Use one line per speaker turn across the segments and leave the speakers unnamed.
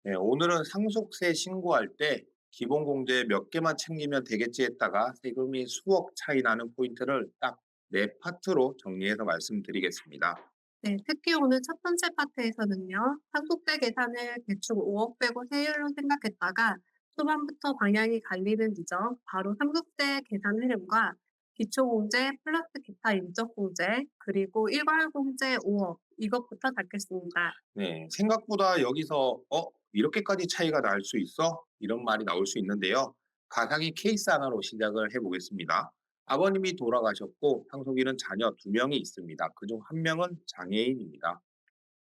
네, 오늘은 상속세 신고할 때 기본 공제 몇 개만 챙기면 되겠지 했다가 세금이 수억 차이 나는 포인트를 딱 네 파트로 정리해서 말씀드리겠습니다.
네, 특히 오늘 첫 번째 파트에서는요, 한국대 계산을 대충 5억 빼고 세율로 생각했다가 초반부터 방향이 갈리는 지점, 바로 상속세 계산 흐름과 기초공제 플러스 기타 인적공제, 그리고 일괄공제 5억, 이것부터 다겠습니다.
네, 생각보다 여기서 이렇게까지 차이가 날 수 있어? 이런 말이 나올 수 있는데요. 가상의 케이스 하나로 시작을 해보겠습니다. 아버님이 돌아가셨고 상속인은 자녀 두 명이 있습니다. 그중 한 명은 장애인입니다.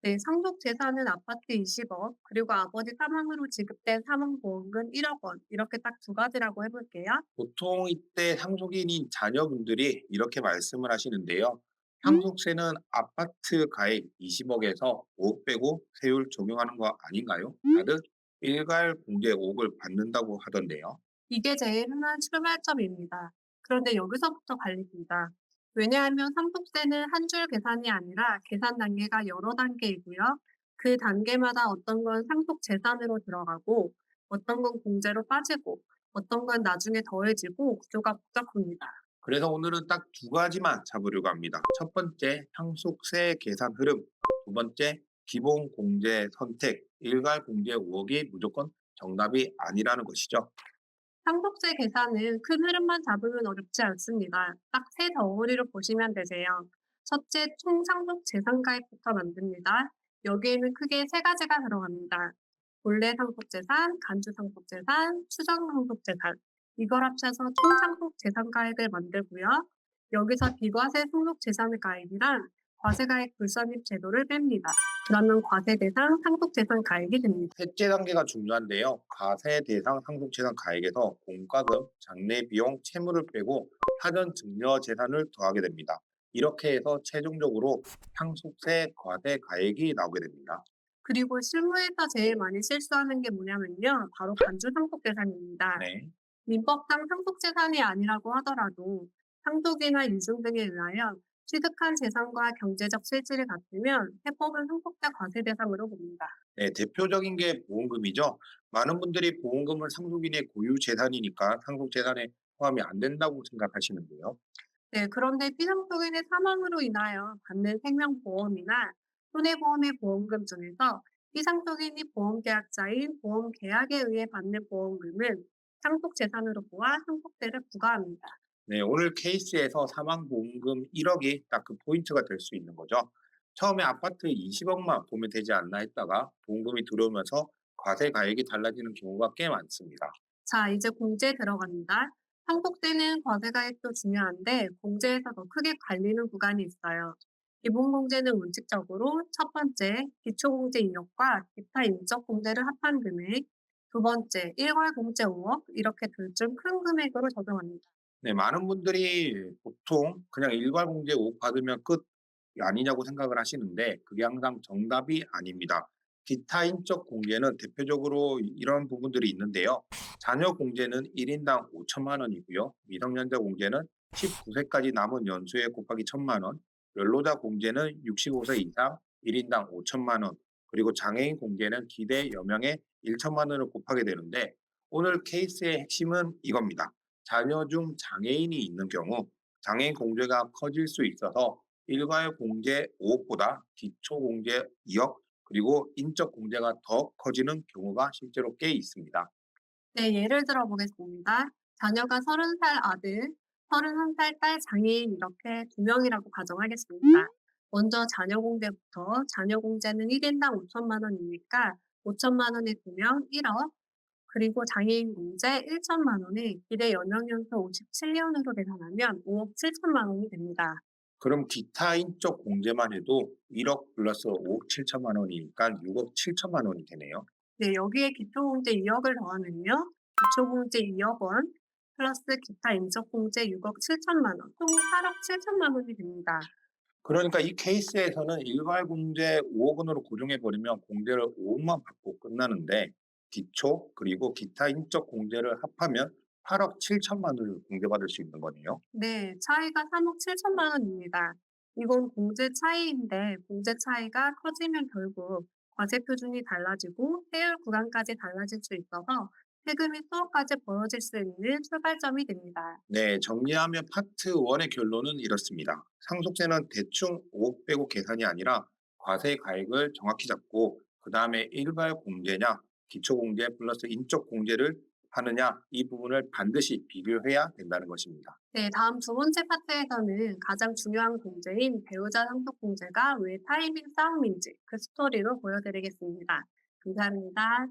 네, 상속 재산은 아파트 20억, 그리고 아버지 사망으로 지급된 사망보험금 1억 원, 이렇게 딱 두 가지라고 해볼게요.
보통 이때 상속인인 자녀분들이 이렇게 말씀을 하시는데요. 상속세는 아파트 가액 20억에서 5억 빼고 세율 적용하는 거 아닌가요? 다들 일괄 공제 5억을 받는다고 하던데요.
이게 제일 흔한 출발점입니다. 그런데 여기서부터 갈립니다. 왜냐하면 상속세는 한 줄 계산이 아니라 계산 단계가 여러 단계이고요. 그 단계마다 어떤 건 상속 재산으로 들어가고, 어떤 건 공제로 빠지고, 어떤 건 나중에 더해지고 구조가 복잡합니다.
그래서 오늘은 딱 두 가지만 잡으려고 합니다. 첫 번째, 상속세 계산 흐름. 두 번째, 기본 공제 선택. 일괄 공제 5억이 무조건 정답이 아니라는 것이죠.
상속세 계산은 큰 흐름만 잡으면 어렵지 않습니다. 딱 세 덩어리로 보시면 되세요. 첫째, 총상속 재산가액부터 만듭니다. 여기에는 크게 세 가지가 들어갑니다. 본래 상속재산, 간주 상속재산, 추정 상속재산. 이걸 합쳐서 총상속 재산가액을 만들고요. 여기서 비과세 상속재산가액이랑 과세가액 불선입 제도를 뺍니다. 그러면 과세 대상 상속재산가액이 됩니다.
셋째 단계가 중요한데요. 가세 대상 상속재산 가액에서 공과금, 장래 비용, 채무를 빼고 사전 증여 재산을 더하게 됩니다. 이렇게 해서 최종적으로 상속세 과세 가액이 나오게 됩니다.
그리고 실무에서 제일 많이 실수하는 게 뭐냐면요. 바로 간주 상속재산입니다.
네.
민법상 상속재산이 아니라고 하더라도 상속이나 유증 등에 의하여 취득한 재산과 경제적 실질이 같으면 해법은 상속세 과세 대상으로 봅니다.
네, 대표적인 게 보험금이죠. 많은 분들이 보험금은 상속인의 고유 재산이니까 상속 재산에 포함이 안 된다고 생각하시는데요.
네, 그런데 피상속인의 사망으로 인하여 받는 생명보험이나 손해보험의 보험금 중에서 피상속인이 보험계약자인 보험계약에 의해 받는 보험금은 상속재산으로 보아 상속세를 부과합니다.
네, 오늘 케이스에서 사망보험금 1억이 딱 그 포인트가 될 수 있는 거죠. 처음에 아파트 20억만 보면 되지 않나 했다가 보험금이 들어오면서 과세 가액이 달라지는 경우가 꽤 많습니다.
자, 이제 공제에 들어갑니다. 상속세는 과세가액도 중요한데 공제에서 더 크게 갈리는 구간이 있어요. 기본공제는 원칙적으로 첫 번째, 기초공제 2억과 기타 인적공제를 합한 금액, 두 번째, 일괄공제 5억, 이렇게 둘 중 큰 금액으로 적용합니다.
네, 많은 분들이 보통 그냥 일괄공제 5억 받으면 끝 아니냐고 생각을 하시는데 그게 항상 정답이 아닙니다. 기타 인적 공제는 대표적으로 이런 부분들이 있는데요. 자녀 공제는 1인당 5천만 원이고요. 미성년자 공제는 19세까지 남은 연수에 곱하기 1천만 원, 연로자 공제는 65세 이상 1인당 5천만 원, 그리고 장애인 공제는 기대 여명에 1천만 원을 곱하게 되는데 오늘 케이스의 핵심은 이겁니다. 자녀 중 장애인이 있는 경우 장애인 공제가 커질 수 있어서 일괄 공제 5억보다 기초 공제 2억 그리고 인적 공제가 더 커지는 경우가 실제로 꽤 있습니다.
네, 예를 들어 보겠습니다. 자녀가 30살 아들, 31살 딸 장애인 이렇게 두 명이라고 가정하겠습니다. 먼저 자녀 공제부터 자녀 공제는 1인당 5천만 원이니까 5천만 원에 두 명 1억, 그리고 장애인 공제 1천만 원에 기대 연령연수 57년으로 계산하면 5억 7천만 원이 됩니다.
그럼 기타 인적 공제만 해도 1억 플러스 5억 7천만 원이니까 6억 7천만 원이 되네요.
네, 여기에 기초공제 2억을 더하면요. 기초공제 2억 원 플러스 기타 인적공제 6억 7천만 원, 총 8억 7천만 원이 됩니다.
그러니까 이 케이스에서는 일괄 공제 5억 원으로 고정해 버리면 공제를 5억만 받고 끝나는데 기초 그리고 기타 인적 공제를 합하면 8억 7천만 원을 공제받을 수 있는 거네요.
네, 차이가 3억 7천만 원입니다. 이건 공제 차이인데 공제 차이가 커지면 결국 과세 표준이 달라지고 세율 구간까지 달라질 수 있어서 세금이 수억까지 벌어질 수 있는 출발점이 됩니다.
네, 정리하면 파트 1의 결론은 이렇습니다. 상속세는 대충 5억 빼고 계산이 아니라 과세 가액을 정확히 잡고 그 다음에 일괄 공제냐, 기초 공제 플러스 인적 공제를 하느냐 이 부분을 반드시 비교해야 된다는 것입니다.
네, 다음 두 번째 파트에서는 가장 중요한 공제인 배우자 상속 공제가 왜 타이밍 싸움인지 그 스토리로 보여드리겠습니다. 감사합니다.